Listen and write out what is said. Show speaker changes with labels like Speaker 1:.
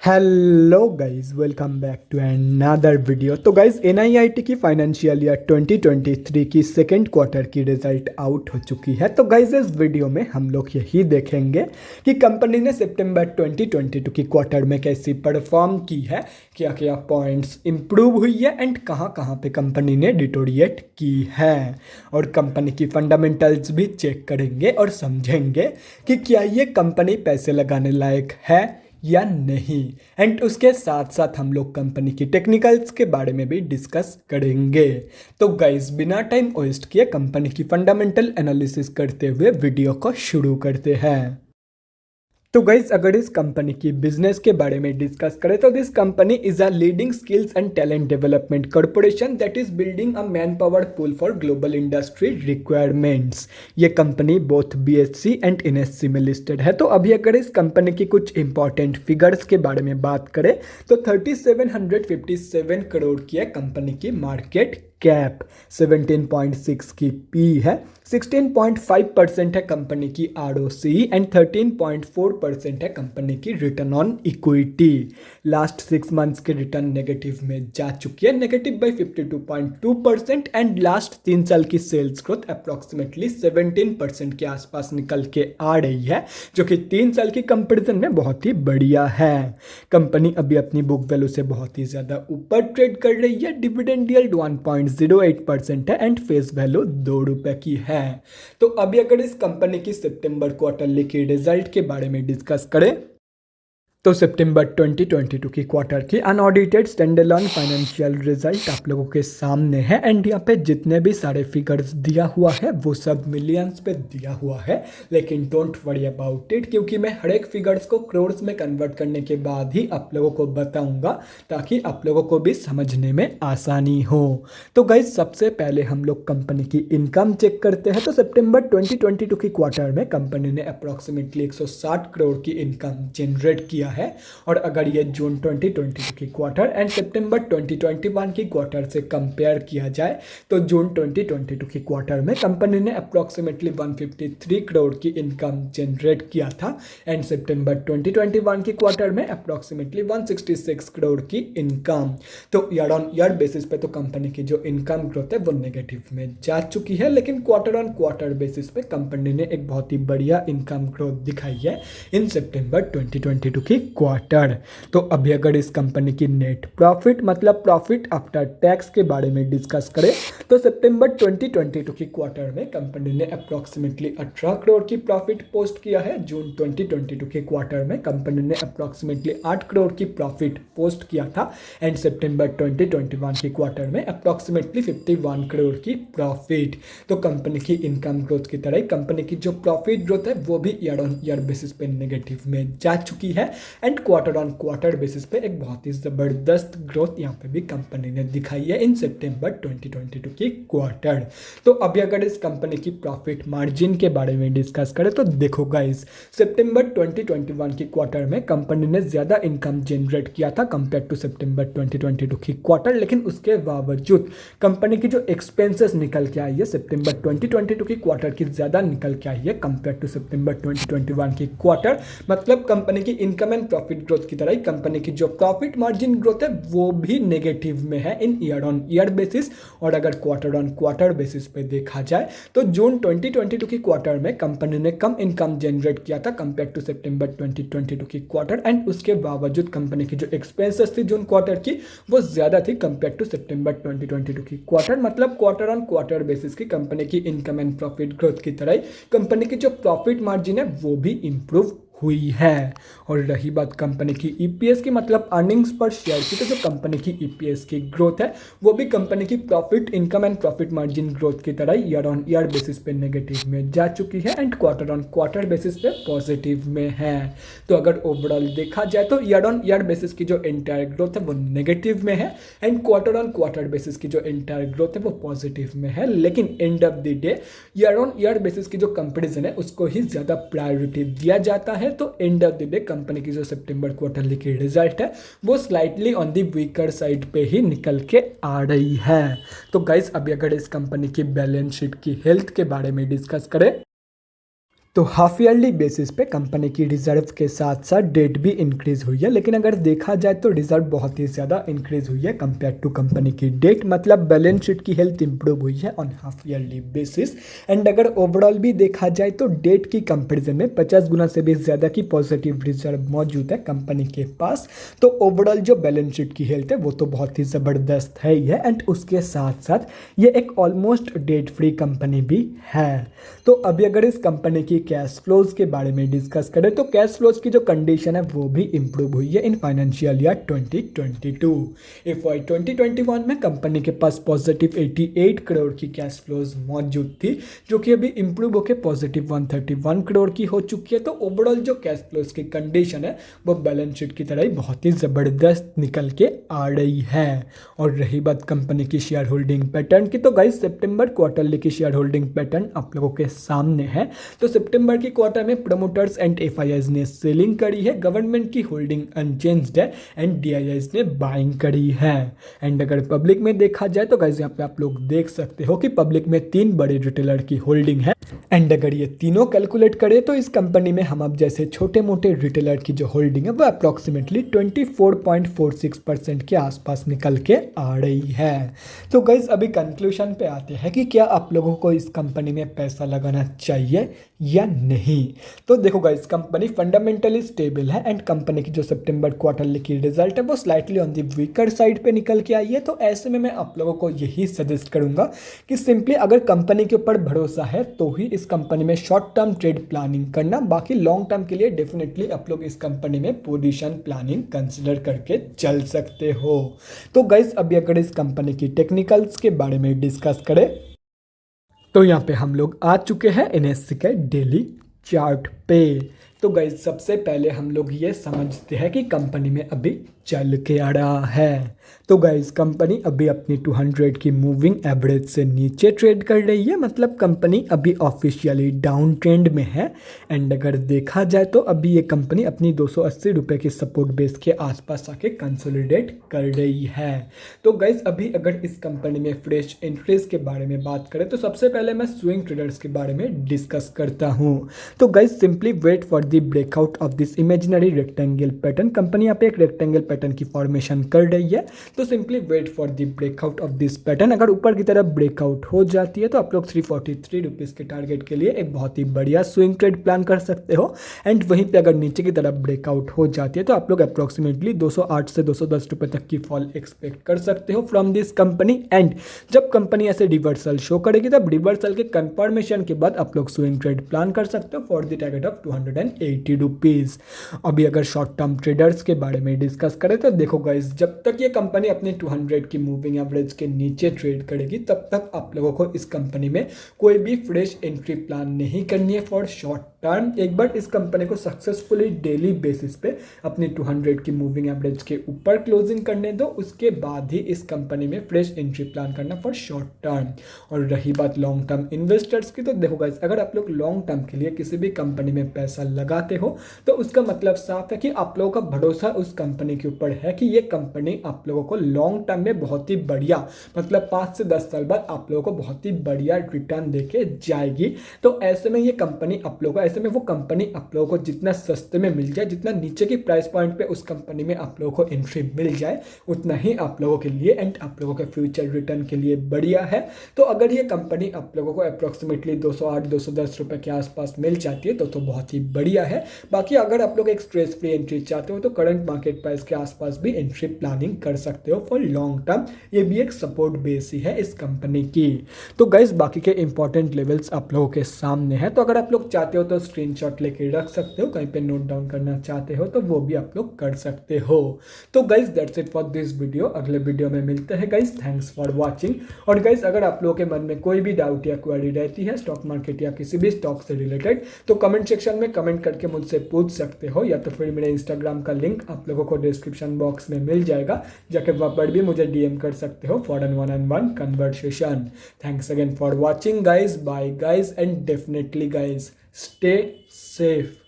Speaker 1: Hello guys, welcome back to another video. तो guys, NIIT की financial year 2023 की second quarter की result out हो चुकी है। तो गाइस, इस वीडियो में हम लोग यही देखेंगे कि कंपनी ने सितंबर 2022 की क्वार्टर में कैसी परफॉर्म की है, क्या क्या पॉइंट्स इंप्रूव हुई है एंड कहाँ कहाँ पे कंपनी ने डिटोरिएट की है, और कंपनी की फंडामेंटल्स भी चेक करेंगे और समझेंगे कि क्या ये कंपनी पैसे लगाने लायक है या नहीं। एंड उसके साथ साथ हम लोग कंपनी की टेक्निकल्स के बारे में भी डिस्कस करेंगे। तो गाइस, बिना टाइम वेस्ट किए कंपनी की फंडामेंटल एनालिसिस करते हुए वीडियो को शुरू करते हैं। तो गाइज, अगर इस कंपनी की बिजनेस के बारे में डिस्कस करें तो this company is a leading skills and talent development corporation that is building a man power pool for global industry requirements. ये company both BSC and NSC में लिस्टेड है। तो अभी अगर इस कंपनी की कुछ इंपॉर्टेंट फिगर्स के बारे में बात करें तो 3757 करोड़ की है कंपनी की मार्केट कैप, 17.6 की पी है, 16.5% है कंपनी की आरओसी एंड 13.4% है कंपनी की return on equity. Last 6 months के रिटर्न नेगेटिव में जा चुकी है, नेगेटिव बाई 52.2%। एंड लास्ट 3 साल की सेल्स ग्रोथ अप्रॉक्सीमेटली 17% के आसपास निकल के आ रही है, जो कि 3 साल की कंपेरिजन में बहुत ही बढ़िया है। कंपनी अभी अपनी बुक वैल्यू से बहुत ही ज़्यादा ऊपर ट्रेड कर रही है। डिविडेंड यील्ड 1.08% है एंड फेस वैल्यू 2 रुपये की है। तो अभी अगर इस कंपनी की सितंबर क्वार्टरली की रिजल्ट के बारे में डिस्कस करें तो सितंबर 2022 की क्वार्टर की अनऑडिटेड स्टैंडअलोन फाइनेंशियल रिजल्ट आप लोगों के सामने है। एंड यहाँ पे जितने भी सारे फिगर्स दिया हुआ है वो सब मिलियंस पे दिया हुआ है, लेकिन डोंट वरी अबाउट इट, क्योंकि मैं हर एक फिगर्स को क्रोर्स में कन्वर्ट करने के बाद ही आप लोगों को बताऊंगा, ताकि आप लोगों को भी समझने में आसानी हो। तो गाइज, सबसे पहले हम लोग कंपनी की इनकम चेक करते हैं। तो सितंबर 2022 की क्वार्टर में कंपनी ने अप्रॉक्सीमेटली 160 करोड़ की इनकम जनरेट किया है। और अगर ये जून 2022 की क्वार्टर एंड सितंबर 2021 की क्वार्टर से कंपेयर किया जाए तो जून 2022 की क्वार्टर में कंपनी ने अप्रॉक्सीमेटली 153 करोड़ की इनकम जनरेट किया था एंड सितंबर 2021 की क्वार्टर में अप्रॉक्सीमेटली 166 करोड़ की इनकम। तो ईयर ऑन ईयर बेसिस पे तो कंपनी की जो इनकम ग्रोथ है वो नेगेटिव में जा चुकी है, लेकिन क्वार्टर ऑन क्वार्टर बेसिस पे कंपनी ने एक बहुत ही बढ़िया इनकम ग्रोथ दिखाई है इन सितंबर 2022 की क्वार्टर। तो अभी अगर इस कंपनी की नेट प्रॉफिट मतलब प्रॉफिट आफ्टर टैक्स के बारे में डिस्कस करें तो सितंबर 2022 की क्वार्टर में कंपनी ने अप्रॉक्सीमेटली 18 करोड़ की प्रॉफिट पोस्ट किया है। जून 2022 के क्वार्टर में कंपनी ने अप्रॉक्सीमेटली 8 करोड़ की प्रॉफिट पोस्ट किया था एंड सितंबर 2021 की क्वार्टर में अप्रॉक्सीमेटली 51 करोड़ की प्रॉफिट। तो कंपनी की इनकम ग्रोथ की तरह कंपनी की जो प्रॉफिट ग्रोथ है वो भी ईयर ऑन ईयर बेसिस पे नेगेटिव में जा चुकी है and quarter on quarter basis पे एक बहुत ही ज़बरदस्त ग्रोथ यहाँ पे भी कंपनी ने दिखाई है इन सितंबर 2022 की क्वार्टर। तो अभी अगर इस कंपनी की प्रॉफिट मार्जिन के बारे में डिस्कस करें तो देखो गाइस, सितंबर 2021 की क्वार्टर में कंपनी ने ज़्यादा इनकम जनरेट किया था कंपेयर टू सितंबर 2022 की क्वार्टर, लेकिन उसके बावजूद कंपनी की जो एक्सपेंसेस निकल के आई है सितंबर 2022 की क्वार्टर की ज़्यादा निकल के आई है कंपेयर टू सितंबर 2021 की क्वार्टर। मतलब कंपनी की इनकम एंड प्रॉफिट ग्रोथ की तरह ही कंपनी की जो प्रॉफिट मार्जिन ग्रोथ है वो भी नेगेटिव में है इन ईयर ऑन ईयर बेसिस। और अगर क्वार्टर ऑन क्वार्टर बेसिस पे देखा जाए तो जून 2022 की क्वार्टर में कंपनी ने कम इनकम जनरेट किया था कंपेयर टू सितंबर 2022 की क्वार्टर एंड उसके बावजूद कंपनी की जो एक्सपेंसेस थी जून क्वार्टर की वो ज़्यादा थी कंपेयर टू सितंबर 2022 की क्वार्टर। मतलब क्वार्टर ऑन क्वार्टर बेसिस की कंपनी की इनकम एंड प्रॉफिट ग्रोथ की तरह ही कंपनी की जो प्रॉफिट मार्जिन है वो भी इंप्रूव हुई है। और रही बात कंपनी की ईपीएस की मतलब अर्निंग्स पर शेयर की, तो जो कंपनी की ईपीएस की ग्रोथ है वो भी कंपनी की profit income and profit margin growth की तरह ईयर ऑन ईयर बेसिस पे नेगेटिव में जा चुकी है and quarter on quarter basis पे पॉजिटिव में है। तो अगर ओवरऑल देखा जाए तो ईयर ऑन ईयर बेसिस की जो एंटायर ग्रोथ है वो नेगेटिव में है and quarter on quarter basis की जो एंटायर ग्रोथ है वो पॉजिटिव में है, लेकिन end of the day year on year basis की जो कंपेरिजन है उसको ही ज़्यादा प्रायोरिटी दिया जाता है। तो end of the day company की जो सितंबर क्वार्टरली की रिजल्ट है वो slightly on the weaker side पे ही निकल के आ रही है। तो गाइस, अभी अगर इस कंपनी की बैलेंस शीट की हेल्थ के बारे में डिस्कस करें तो हाफ ईयरली बेसिस पे कंपनी की रिजर्व के साथ साथ डेट भी इंक्रीज हुई है, लेकिन अगर देखा जाए तो रिजर्व बहुत ही ज़्यादा इंक्रीज हुई है कंपेयर टू कंपनी की डेट, मतलब बैलेंस शीट की हेल्थ इंप्रूव हुई है on half yearly basis. And अगर ओवरऑल भी देखा जाए तो डेट की कंपेरिजन में 50 गुना से भी ज़्यादा की पॉजिटिव रिजर्व मौजूद है कंपनी के पास। तो ओवरऑल जो बैलेंस शीट की हेल्थ है वो तो बहुत ही ज़बरदस्त है ही है। एंड उसके साथ साथ ये एक ऑलमोस्ट डेट फ्री कंपनी भी है। तो अभी अगर इस कंपनी की कैश फ्लोज के बारे में डिस्कस करें तो कैश फ्लोज की जो कंडीशन है वो भी इंप्रूव हुई है इन फाइनेंशियल ईयर 2022। FY 2021 में कंपनी के पास पॉजिटिव 88 करोड़ की कैश फ्लोज मौजूद थी, जो कि अभी इंप्रूव होकर पॉजिटिव 131 करोड़ की हो चुकी है। तो ओवरऑल जो कैश फ्लोज की कंडीशन है वो बैलेंस शीट की तरह ही बहुत ही ज़बरदस्त निकल के आ रही है। और रही बात कंपनी की शेयर होल्डिंग पैटर्न की, तो गाइस सितंबर क्वार्टरली की शेयर होल्डिंग पैटर्न आप लोगों के सामने है। तो सितंबर की क्वार्टर में प्रमोटर्स एंड एफआईआईज ने सेलिंग करी है, गवर्नमेंट की होल्डिंग अनचेंज्ड है एंड डीआईआईज ने बाइंग करी है। एंड अगर पब्लिक में देखा जाए तो गाइस यहाँ पे आप लोग देख सकते हो कि पब्लिक में 3 बड़े रिटेलर की होल्डिंग है। एंड अगर ये तीनों कैलकुलेट करें तो इस कंपनी में हम अब जैसे छोटे मोटे रिटेलर की जो होल्डिंग है वो अप्रॉक्सीमेटली 24.46% के आसपास निकल के आ रही है। तो गाइस अभी कंक्लूजन पे आते हैं कि क्या आप लोगों को इस कंपनी में पैसा लगाना चाहिए या नहीं। तो देखो गाइस कंपनी फंडामेंटली स्टेबल है एंड कंपनी की जो सितंबर क्वार्टरली की रिजल्ट है वो slightly on the weaker side पे निकल के आई है। तो ऐसे में मैं आप लोगों को यही सजेस्ट करूंगा कि सिंपली अगर कंपनी के ऊपर भरोसा है तो ही इस कंपनी में शॉर्ट टर्म ट्रेड प्लानिंग करना, बाकी लॉन्ग टर्म के लिए डेफिनेटली आप लोग इस कंपनी में पोजीशन प्लानिंग कंसिडर करके चल सकते हो। तो गाइस अभी अगर इस कंपनी की टेक्निकल्स के बारे में डिस्कस करें तो यहाँ पे हम लोग आ चुके हैं NSE के डेली चार्ट पे। तो गाइस सबसे पहले हम लोग ये समझते हैं कि कंपनी में अभी चल के आ रहा है। तो गाइस कंपनी अभी अपनी 200 की मूविंग एवरेज से नीचे ट्रेड कर रही है, मतलब कंपनी अभी ऑफिशियली डाउन ट्रेंड में है। एंड अगर देखा जाए तो अभी ये कंपनी अपनी 280 रुपये की सपोर्ट बेस के आसपास आके कंसोलिडेट कर रही है। तो गाइस अभी अगर इस कंपनी में फ्रेश एंट्रीज के बारे में बात करें तो सबसे पहले मैं स्विंग ट्रेडर्स के बारे में डिस्कस करता हूँ। तो guys simply wait for the breakout of this imaginary rectangle pattern. Company यहाँ पे एक रेक्टेंगल पैटर्न की फॉर्मेशन कर रही है, तो simply wait for the breakout of this pattern. अगर ऊपर की तरफ ब्रेकआउट हो जाती है तो आप लोग 343 रुपीज़ के टारगेट के लिए एक बहुत ही बढ़िया स्विंग ट्रेड प्लान कर सकते हो। एंड वहीं पे अगर नीचे की तरफ ब्रेकआउट हो जाती है तो आप लोग अप्रॉक्सीमेटली 208 से 210 रुपये तक की फॉल एक्सपेक्ट कर सकते हो फ्रॉम दिस कंपनी। एंड जब कंपनी ऐसे रिवर्सल शो करेगी तब रिवर्सल के कंफर्मेशन के बाद आप लोग स्विंग ट्रेड प्लान कर सकते हो for the target of 280 rupees. अभी अगर शॉर्ट टर्म ट्रेडर्स के बारे में डिस्कस करें तो देखो गाइस जब तक ये कंपनी अपनी 200 की मूविंग एवरेज के नीचे ट्रेड करेगी तब तक आप लोगों को इस कंपनी में कोई भी फ्रेश एंट्री प्लान नहीं करनी है फॉर शॉर्ट टर्म। एक बार इस कंपनी को सक्सेसफुली डेली बेसिस पे अपनी 200 की मूविंग एवरेज के ऊपर क्लोजिंग करने दो, उसके बाद ही इस कंपनी में फ्रेश एंट्री प्लान करना फॉर शॉर्ट टर्म। और रही बात लॉन्ग टर्म इन्वेस्टर्स की, तो देखो गाइस अगर आप लोग लॉन्ग टर्म के लिए किसी भी कंपनी में पैसा लगाते हो तो उसका मतलब साफ है कि आप लोगों का भरोसा उस कंपनी के ऊपर है कि ये कंपनी आप लोगों को लॉन्ग टर्म में बहुत ही बढ़िया, मतलब 5 से 10 साल बाद आप लोगों को बहुत ही बढ़िया रिटर्न देके जाएगी। तो ऐसे में ये कंपनी आप लोगों को, ऐसे में वो कंपनी आप लोगों को जितना सस्ते में मिल जाए, जितना नीचे की प्राइस पॉइंट पे उस कंपनी में आप लोगों को एंट्री मिल जाए, उतना ही आप लोगों के लिए एंड आप लोगों के फ्यूचर रिटर्न के लिए बढ़िया है। तो अगर ये कंपनी आप लोगों को अप्रॉक्सीमेटली 208-210 रुपये के आसपास मिल जाती है तो बहुत ही बढ़िया है। बाकी अगर आप लोग एक स्ट्रेस फ्री एंट्री चाहते हो तो करंट मार्केट प्राइस के आसपास भी एंट्री प्लानिंग कर सकते हो फॉर लॉन्ग टर्म। ये भी एक सपोर्ट बेस ही है इस कंपनी की। तो गाइस बाकी के इंपॉर्टेंट लेवल्स आप लोगों के सामने हैं, तो अगर आप लोग चाहते हो तो स्क्रीनशॉट लेके रख सकते हो, कहीं पे नोट डाउन करना चाहते हो तो वो भी आप लोग कर सकते हो। तो guys that's it for this video, अगले वीडियो में मिलते हैं गाइस। Thanks for watching. और गाइस अगर आप लोगों के मन में कोई भी डाउट या क्वेरी रहती है स्टॉक मार्केट या किसी भी स्टॉक से रिलेटेड तो कमेंट सेक्शन में कमेंट करके मुझसे पूछ सकते हो, या तो फिर मेरे इंस्टाग्राम का लिंक आप लोगों को डिस्क्रिप्शन बॉक्स में मिल जाएगा, जाके वहाँ पर भी मुझे DM कर सकते हो for an 1-on-1 conversation. Thanks again for watching guys, bye guys and definitely guys stay safe.